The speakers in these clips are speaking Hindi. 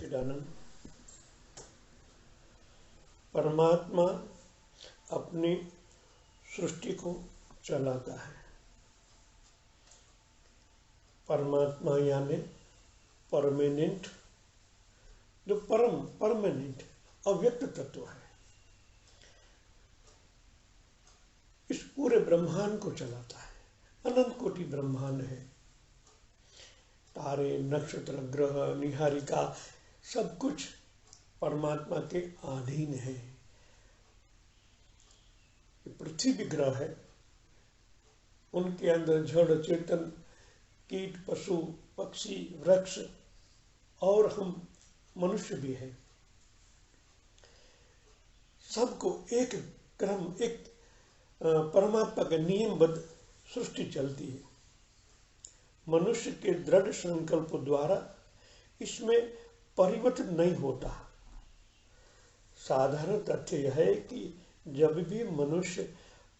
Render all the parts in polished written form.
सच्चिदानंद। परमात्मा अपनी सृष्टि को चलाता है। परमात्मा यानी परमानेंट, जो परमानेंट अव्यक्त तत्व है, इस पूरे ब्रह्मांड को चलाता है। अनंत कोटि ब्रह्मांड है, तारे, नक्षत्र, ग्रह, निहारिका, सब कुछ परमात्मा के अधीन है। पृथ्वी भी ग्रह है, उनके अंदर जड़ चेतन, कीट, पशु, पक्षी, वृक्ष और हम मनुष्य भी है। सबको एक क्रम, एक परमात्मा के नियमबद्ध सृष्टि चलती है। मनुष्य के दृढ़ संकल्प द्वारा इसमें परिवर्तन नहीं होता। साधारण तथ्य यह है कि जब भी मनुष्य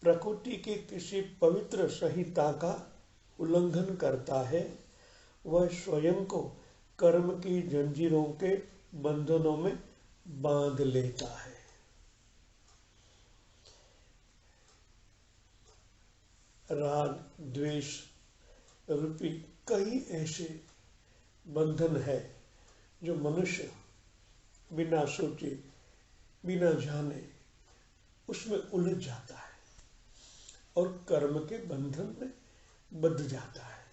प्रकृति की किसी पवित्र संहिता का उल्लंघन करता है, वह स्वयं को कर्म की जंजीरों के बंधनों में बांध लेता है। राग, द्वेष रूपी कई ऐसे बंधन है जो मनुष्य बिना सोचे, बिना जाने उसमें उलझ जाता है और कर्म के बंधन में बंध जाता है।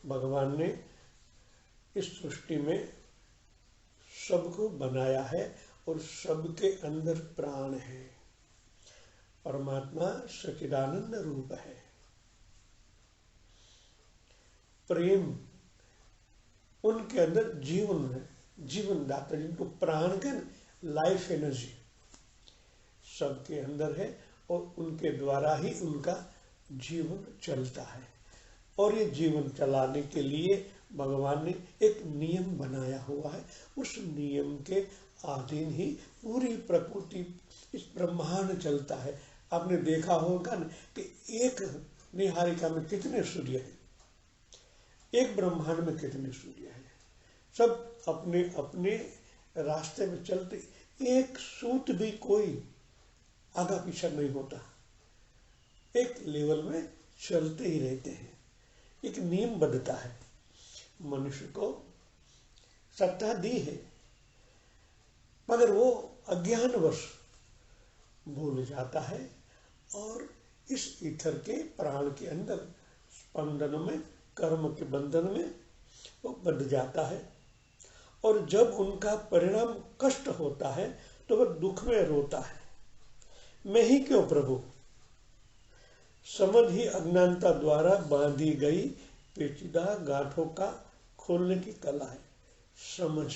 भगवान ने इस सृष्टि में सबको बनाया है और सबके अंदर प्राण है। परमात्मा सच्चिदानंद रूप है। प्रेम उनके अंदर जीवन है, जीवन दाता, जिनको प्राण के लाइफ एनर्जी सबके अंदर है और उनके द्वारा ही उनका जीवन चलता है। और ये जीवन चलाने के लिए भगवान ने एक नियम बनाया हुआ है। उस नियम के अधीन ही पूरी प्रकृति, इस ब्रह्मांड चलता है। आपने देखा होगा न कि एक निहारिका में कितने सूर्य हैं, एक ब्रह्मांड में कितने सूर्य हैं। सब अपने अपने रास्ते में चलते, एक सूत भी कोई आगा पीछा नहीं होता, एक लेवल में चलते ही रहते हैं। एक नियम बदलता है। मनुष्य को सत्ता दी है, मगर वो अज्ञानवश भूल जाता है और इस ईथर के प्राण के अंदर स्पंदन में, कर्म के बंधन में वो बंध जाता है। और जब उनका परिणाम कष्ट होता है तो वह दुख में रोता है, मैं ही क्यों प्रभु। समझ ही अज्ञानता द्वारा बांधी गई पेचीदा गांठों का खोलने की कला है। समझ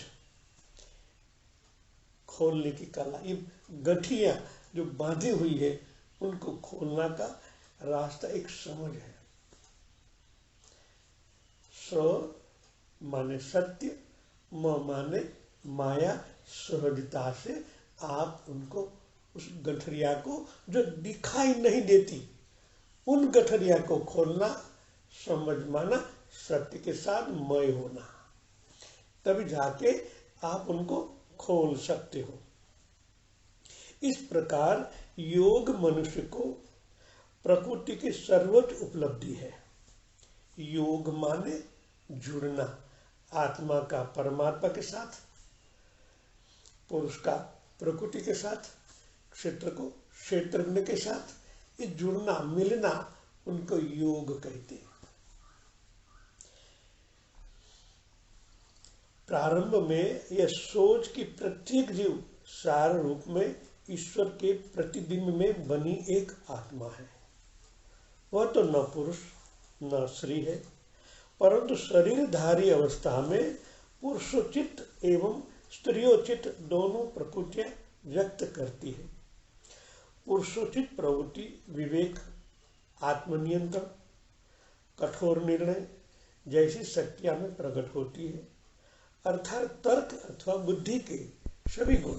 खोलने की कला, ये गठिया जो बांधी हुई है उनको खोलना का रास्ता एक समझ है। स माने सत्य, म माने माया, सहजता से आप उनको, उस गठरिया को जो दिखाई नहीं देती, उन गठरिया को खोलना। समझ माना सत्य के साथ मय होना, तभी जाके आप उनको खोल सकते हो। इस प्रकार योग मनुष्य को प्रकृति की सर्वोच्च उपलब्धि है। योग माने जुड़ना, आत्मा का परमात्मा के साथ, पुरुष का प्रकृति के साथ, क्षेत्र को क्षेत्रज्ञ के साथ, ये जुड़ना, मिलना, उनको योग कहते हैं। प्रारंभ में यह सोच कि प्रत्येक जीव सार रूप में ईश्वर के प्रतिबिंब में बनी एक आत्मा है। वह तो न पुरुष न स्त्री है, परंतु शरीरधारी अवस्था में पुरुषोचित एवं स्त्रियोचित दोनों प्रकृतियां व्यक्त करती है। पुरुषोचित प्रवृत्ति विवेक, आत्मनियंत्रण, कठोर निर्णय जैसी शक्तियां में प्रकट होती है, अर्थात तर्क अथवा बुद्धि के सभी गुण।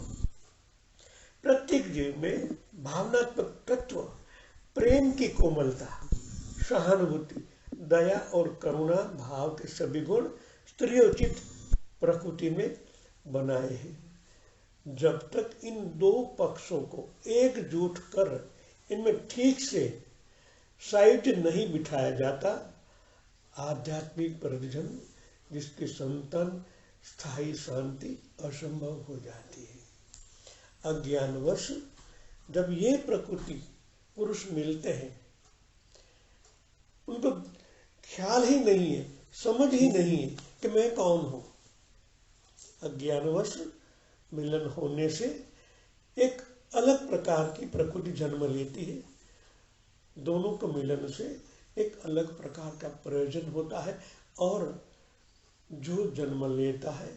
प्रत्येक जीव में भावनात्मक तत्व, प्रेम की कोमलता, सहानुभूति, दया और करुणा भाव के सभी गुण स्त्रियोचित प्रकृति में बनाए हैं। जब तक इन दो पक्षों को एकजुट कर इनमें ठीक से साइड नहीं बिठाया जाता, आध्यात्मिक वृद्धजन जिसकी संतान स्थायी शांति असंभव हो जाती है। अज्ञानवश जब ये प्रकृति पुरुष मिलते हैं, उनको ख्याल ही नहीं है, समझ ही नहीं है कि मैं कौन हूं। अज्ञानवश मिलन होने से एक अलग प्रकार की प्रकृति जन्म लेती है। दोनों के मिलन से एक अलग प्रकार का प्रयोजन होता है और जो जन्म लेता है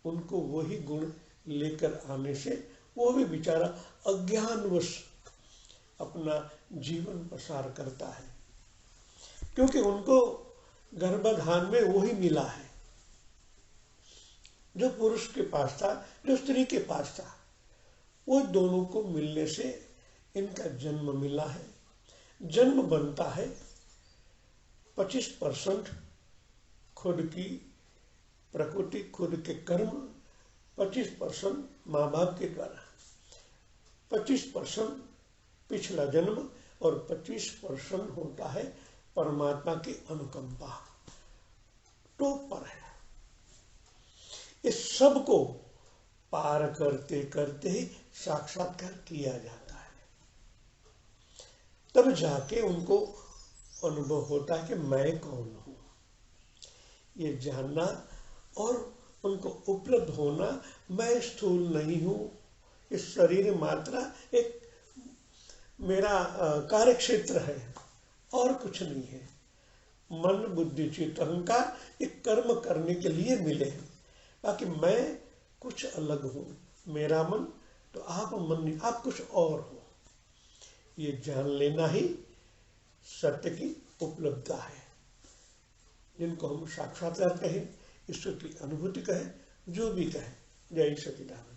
उनको वही गुण लेकर आने से वो भी बेचारा अज्ञानवश अपना जीवन प्रसार करता है, क्योंकि उनको गर्भाधान में वही मिला है जो पुरुष के पास था, जो स्त्री के पास था। वो दोनों को मिलने से इनका जन्म मिला है। जन्म बनता है 25% खुद की प्रकृति, खुद के कर्म, 25% माँ बाप के द्वारा, 25% पिछला जन्म और 25% होता है परमात्मा की अनुकंपा। टॉप पर है। इस सब को पार करते करते ही साक्षात्कार किया जाता है, तब जाके उनको अनुभव होता है कि मैं कौन हूं। ये जानना और उनको उपलब्ध होना, मैं स्थूल नहीं हूं, इस शरीर मात्रा एक मेरा कार्य क्षेत्र है और कुछ नहीं है। मन बुद्धि चित्त अहंकार एक कर्म करने के लिए मिले हैं, बाकी मैं कुछ अलग हूं। मेरा मन तो आप मन नहीं, आप कुछ और हो। ये जान लेना ही सत्य की उपलब्धता है, जिनको हम साक्षात्कार कहें, ईश्वर की अनुभूति कहें, जो भी कहें। जय सच्चिदानंद।